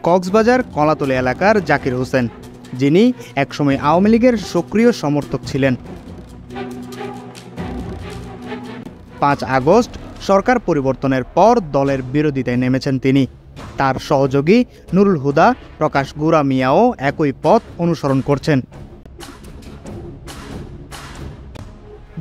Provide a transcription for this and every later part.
কক্সবাজার কলাতলী এলাকার জাকির হোসেন, যিনি একসময় আওয়ামী লীগের সক্রিয় সমর্থক ছিলেন। 5 আগস্ট সরকার পরিবর্তনের পর দলের বিরোধিতায় নেমেছেন তিনি। তার সহযোগী নুরুল হুদা, প্রকাশ গুড়া মিয়াও একই পথ অনুসরণ করছেন।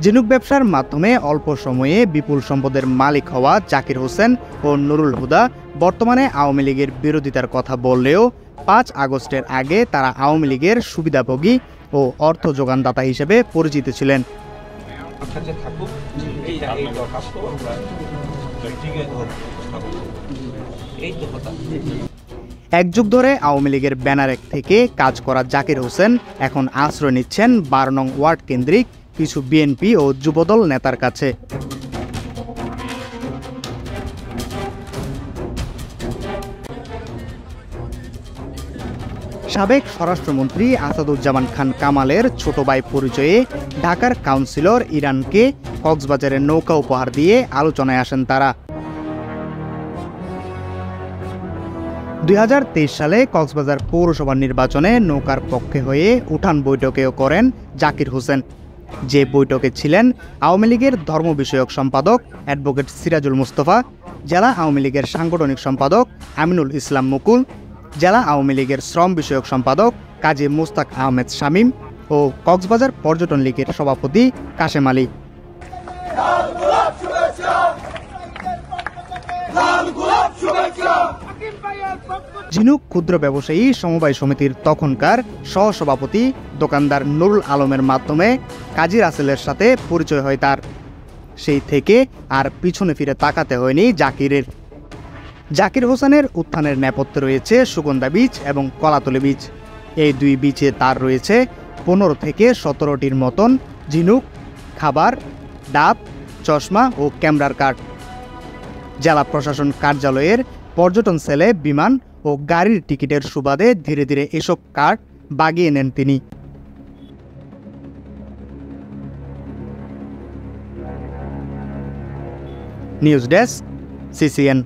ঝিনুক ব্যবসার মাধ্যমে অল্প সময়ে বিপুল সম্পদের মালিক হওয়া জাকির হোসেন ও নুরুল হুদা বর্তমানে আওয়ামী লীগের বিরোধিতার কথা বললেও 5 আগস্টের আগে তারা আওয়ামী লীগের সুবিধাভোগী ও অর্থ যোগানদাতা হিসেবে পরিচিত ছিলেন। এক যুগ ধরে আওয়ামী লীগের ব্যানারে থেকে কাজ করা জাকির হোসেন এখন আশ্রয় নিচ্ছেন 12 নং ওয়ার্ড কেন্দ্রিক কিছু বিএনপি ও যুবদল নেতার কাছে। সাবেক স্বরাষ্ট্রমন্ত্রী আসাদুজ্জামান খান কামালের ছোট ভাই পরিচয়ে ঢাকার কাউন্সিলর ইরানকে কক্সবাজারের নৌকা উপহার দিয়ে আলোচনায় আসেন তারা। 2023 সালে কক্সবাজার পৌরসভা নির্বাচনে নৌকার পক্ষে হয়ে উঠান বৈঠকেও করেন জাকির হোসেন, যে বৈঠকে ছিলেন আওয়ামী লীগের ধর্ম বিষয়ক সম্পাদক অ্যাডভোকেট সিরাজুল মুস্তফা, জেলা আওয়ামী লীগের সাংগঠনিক সম্পাদক আমিনুল ইসলাম মুকুল, জেলা আওয়ামী লীগের শ্রম বিষয়ক সম্পাদক কাজী মুস্তাক আহমেদ শামীম ও কক্সবাজার পর্যটন লীগের সভাপতি কাশেম আলী। ঝিনুক ক্ষুদ্র ব্যবসায়ী সমবায় সমিতির তখনকার সহসভাপতি দোকানদার নুরুল আলমের মাধ্যমে কাজী রাসেলের সাথে পরিচয় হয় তার। সেই থেকে আর পিছনে ফিরে তাকাতে হয়নি জাকিরের। জাকির হোসেনের উত্থানের নেপথ্যে রয়েছে সুগন্ধা বীজ এবং কলাতলী বীজ। এই দুই বীজে তার রয়েছে 15 থেকে 17টির মতন ঝিনুক, খাবার, ডাব, চশমা ও ক্যামেরার কার্ড। জেলা প্রশাসন কার্যালয়ের পর্যটন সেলে বিমান ও গাড়ির টিকিটের সুবাদে ধীরে ধীরে এসব কার্ড বাগিয়ে নেন তিনি। News desk, CCN।